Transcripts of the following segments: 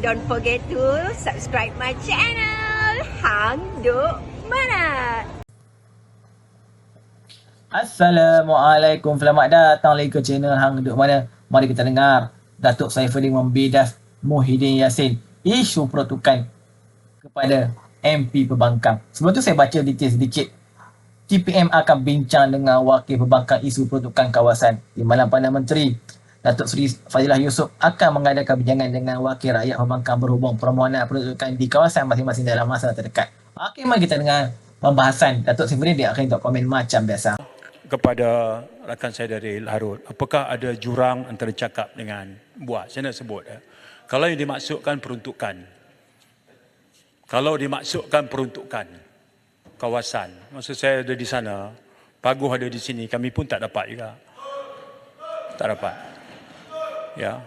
don't forget to subscribe my channel Hang Duk Mana. Assalamualaikum, selamat datang lagi ke channel Hang Duk Mana. Mari kita dengar Datuk Saifuddin membidas Muhyiddin Yassin isu peruntukan kepada MP Pembangkang. Sebelum tu saya baca detail sedikit. TPM akan bincang dengan Wakil Pembangkang isu peruntukan kawasan. Timbalan Perdana Menteri Datuk Seri Fadilah Yusof akan mengadakan bincang dengan Wakil Rakyat Pembangkang berhubung permohonan peruntukan di kawasan masing-masing dalam masa terdekat. Okey, mari kita dengar pembahasan Datuk Saifuddin. Dia akan untuk komen macam biasa. Kepada rakan saya dari Larut, apakah ada jurang antara cakap dengan buat? Saya nak sebut. Kalau yang dimaksudkan peruntukan, kawasan, maksud saya ada di sana, Paguh ada di sini, kami pun tak dapat juga. Tak dapat. Ya.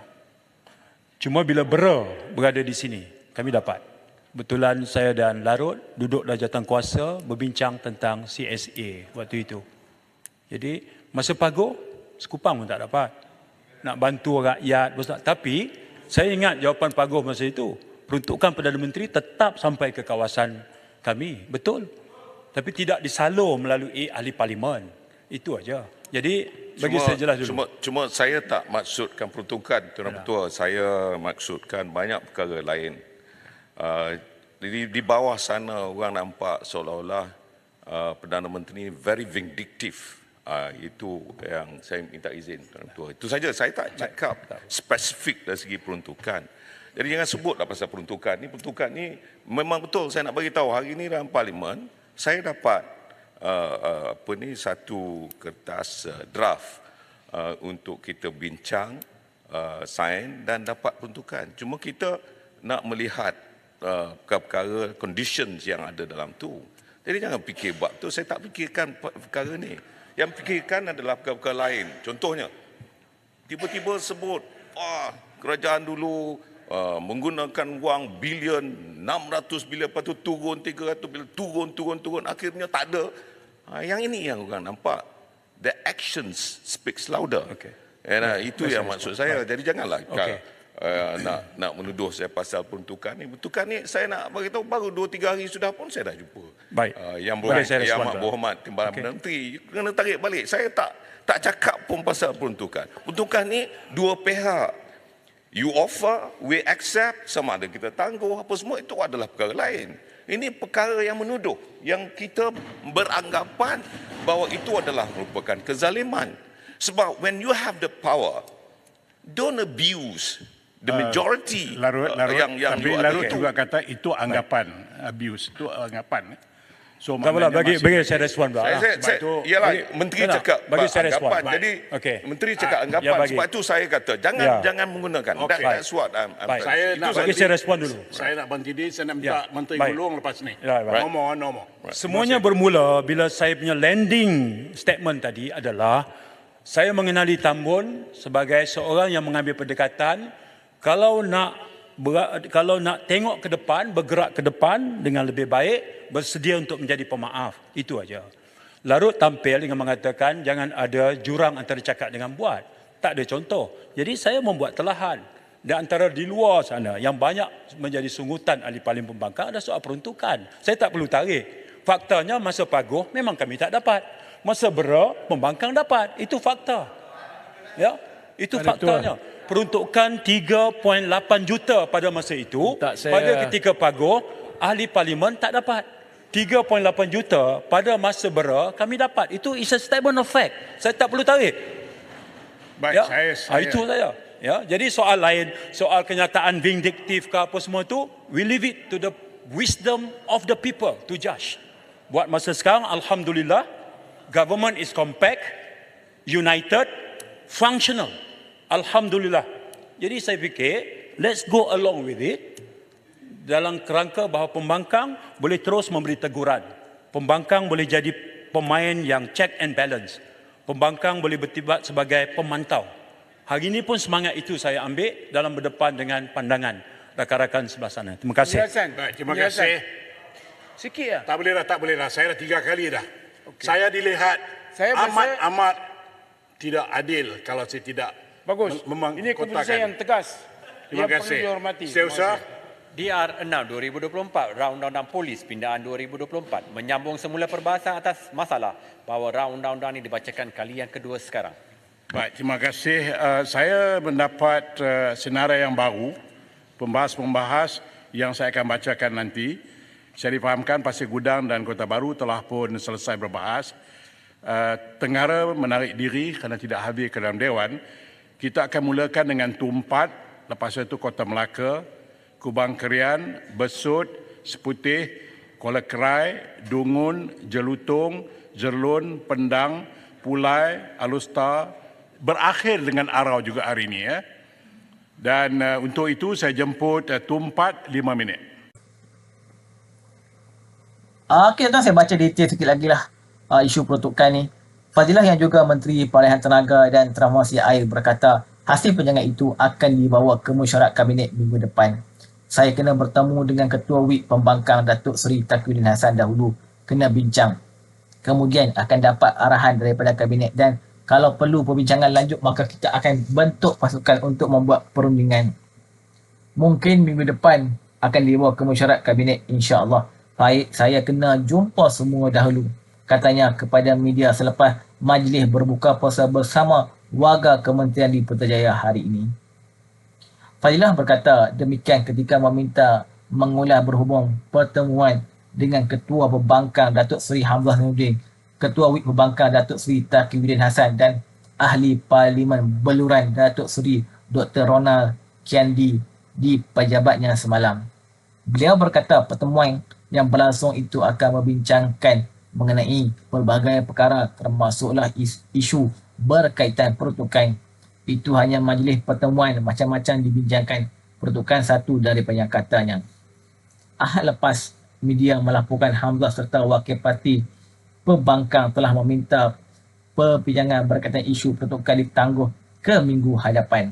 Cuma bila berada di sini, kami dapat. Betulan saya dan Larut duduk dalam jawatankuasa berbincang tentang CSA waktu itu. Jadi masa Paguh, sekupang pun tak dapat. Nak bantu rakyat, tapi saya ingat jawapan Paguh masa itu, peruntukan Perdana Menteri tetap sampai ke kawasan kami. Betul. Tapi tidak disalur melalui ahli parlimen. Itu aja. Jadi bagi saya jelas dulu. Cuma saya tak maksudkan peruntukan, Tuan Ketua. Saya maksudkan banyak perkara lain. Di bawah sana orang nampak seolah-olah Perdana Menteri very vindictive. Itu yang saya minta izin, Tuan Ketua. Itu saja, saya tak cakap spesifik dari segi peruntukan. Jadi jangan sebutlah pasal peruntukan ni. Peruntukan ni memang betul, saya nak bagi tahu hari ni dalam parlimen saya dapat satu kertas draft untuk kita bincang, sign dan dapat peruntukan. Cuma kita nak melihat perkara conditions yang ada dalam tu. Jadi jangan fikir buat tu, saya tak fikirkan perkara ni. Yang fikirkan adalah perkara lain. Contohnya, tiba-tiba sebut, kerajaan dulu menggunakan wang bilion, 600 bilion, lepas tu turun 300 bilion, turun, akhirnya tak ada. Yang ini yang orang nampak. The actions speaks louder. Okay. Itu yang maksud saya. Jadi janganlah nak menuduh saya pasal peruntukan ni. Peruntukan ni saya nak beritahu baru 2-3 hari sudah pun saya dah jumpa. Baik. Yang amat berhormat Timbalan Perdana Menteri. Kena tarik balik. Saya tak cakap pun pasal peruntukan. Peruntukan ni dua pihak. You offer, we accept, sama ada kita tangguh, apa semua itu adalah perkara lain. Ini perkara yang menuduh, yang kita beranggapan bahawa itu adalah merupakan kezaliman. Sebab when you have the power, don't abuse the majority. Larut yang Larut juga kata itu anggapan, abuse itu anggapan. So bagi saya respon pula. Menteri cakap bagi saya respon. Jadi Menteri cakap anggapan, sebab itu saya kata jangan menggunakan. That's what saya nak bagi saya respon dulu. Saya nak bantu dia, saya nak minta Menteri Gulung lepas ni. No more. Semuanya bermula bila saya punya landing statement tadi adalah saya mengenali Tambun sebagai seorang yang mengambil pendekatan kalau nak tengok ke depan, bergerak ke depan dengan lebih baik, bersedia untuk menjadi pemaaf. Itu aja. Larut tampil dengan mengatakan jangan ada jurang antara cakap dengan buat. Tak ada contoh. Jadi saya membuat telahan. Di antara di luar sana yang banyak menjadi sungutan ahli parlimen pembangkang ada soal peruntukan. Saya tak perlu tarik. Faktanya masa Paguh memang kami tak dapat. Masa Bera pembangkang dapat. Itu fakta. Ya, itu faktanya. Peruntukan 3.8 juta pada masa itu, pada ketika Paguh, ahli parlimen tak dapat. 3.8 juta pada masa Bera, kami dapat. Itu is a statement of fact. Saya tak perlu tarik. Baik, ya? Itu saya. Ya, jadi soal lain, soal kenyataan vindiktif ke apa semua itu, we leave it to the wisdom of the people to judge. Buat masa sekarang, alhamdulillah, government is compact, united, functional. Alhamdulillah. Jadi saya fikir, let's go along with it dalam kerangka bahawa pembangkang boleh terus memberi teguran. Pembangkang boleh jadi pemain yang check and balance. Pembangkang boleh bertindak sebagai pemantau. Hari ini pun semangat itu saya ambil dalam berdepan dengan pandangan rakan-rakan sebelah sana. Terima kasih. Baik, terima kasih. Sikit lah. Tak boleh lah. Saya dah 3 kali dah. Okay. Saya dilihat amat tidak adil kalau saya tidak bagus. Ini keputusan yang tegas. Terima Yang kasih. perlu dihormati. Setiausaha. DR 6 2024 Rau Undang-Undang Polis Pindaan 2024 menyambung semula perbahasan atas masalah bahawa rau undang-undang ini dibacakan kali yang kedua sekarang. Baik, terima kasih. Saya mendapat senarai yang baru, pembahas-pembahas yang saya akan bacakan nanti. Saya difahamkan Pasir Gudang dan Kota Baru telah pun selesai berbahas. Tenggara menarik diri kerana tidak hadir ke dalam Dewan. Kita akan mulakan dengan Tumpat, lepas itu Kota Melaka, Kubang Kerian, Besut, Seputih, Kuala Kerai, Dungun, Jelutong, Jerlun, Pendang, Pulai, Alustar, berakhir dengan Arau juga hari ini. Dan untuk itu saya jemput Tumpat 5 minit. Okey tuan, saya baca detail sikit lagi lah isu peruntukan ni. Fadilah yang juga Menteri Perolehan Tenaga dan Transformasi Air berkata hasil penjangan itu akan dibawa ke mesyuarat Kabinet minggu depan. Saya kena bertemu dengan Ketua WIP Pembangkang Datuk Seri Taqiyuddin Hassan dahulu, kena bincang. Kemudian akan dapat arahan daripada Kabinet dan kalau perlu perbincangan lanjut maka kita akan bentuk pasukan untuk membuat perundingan. Mungkin minggu depan akan dibawa ke mesyuarat Kabinet insya-Allah. Baik, saya kena jumpa semua dahulu, katanya kepada media selepas majlis berbuka puasa bersama warga kementerian di Putrajaya hari ini. Fadilah berkata demikian ketika meminta mengulas berhubung pertemuan dengan Ketua Pembangkang Datuk Seri Hamzah Zainuddin, Ketua WIP Pembangkang Datuk Seri Taqiyuddin Hassan dan Ahli Parlimen Beluran Datuk Seri Dr. Ronald Kiandi di pejabatnya semalam. Beliau berkata pertemuan yang berlangsung itu akan membincangkan mengenai pelbagai perkara termasuklah isu berkaitan peruntukan. Itu hanya majlis pertemuan, macam-macam dibincangkan. Peruntukan satu daripada yang katanya. Ahad lepas, media melaporkan Hamzah serta wakil parti Pembangkang telah meminta perbincangan berkaitan isu peruntukan ditangguh ke minggu hadapan.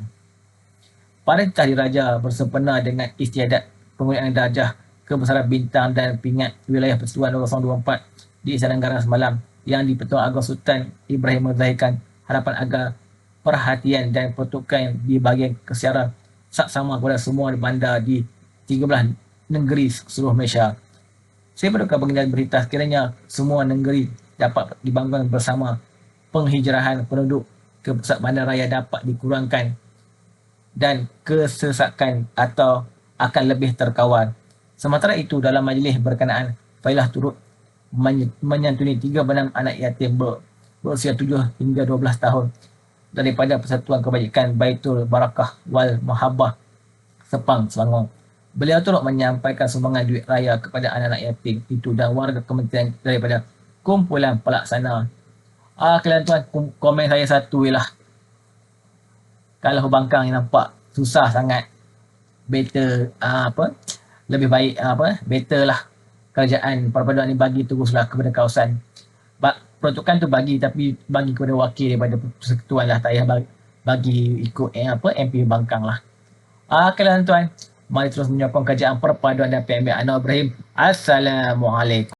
Perintah Diraja bersempena dengan istiadat penggunaan darjah kebesaran bintang dan pingat wilayah Persatuan 2024 di Istana Negara semalam yang di-Pertuan Agong Sultan Ibrahim menzahirkan harapan agar perhatian dan peruntukan di bahagian kesiaran saksama kepada semua bandar di 13 negeri seluruh Malaysia. Saya berduka baginda berita sekiranya semua negeri dapat dibangun bersama, penghijrahan penduduk ke pusat bandaraya dapat dikurangkan dan kesesakan atau akan lebih terkawal. Sementara itu, dalam majlis berkenaan, Fadilah turut menyantuni 36 anak yatim berusia 7 hingga 12 tahun daripada Persatuan Kebajikan Baitul Barakah Wal Mahabbah Sepang, Selangor. Beliau turut menyampaikan sumbangan duit raya kepada anak-anak yatim itu dan warga kementerian daripada kumpulan pelaksana. Kalian tuan, komen saya satu ialah kalau Pembangkang yang nampak susah sangat, better lebih baik better lah kerajaan perpaduan ni bagi teruslah kepada kawasan. Peruntukan tu bagi, tapi bagi kepada wakil daripada persekutuan lah, tak payah bagi ikut MP Pembangkang lah. Kalian tuan, mari terus menyokong kerajaan perpaduan dan PMB Anwar Ibrahim. Assalamualaikum.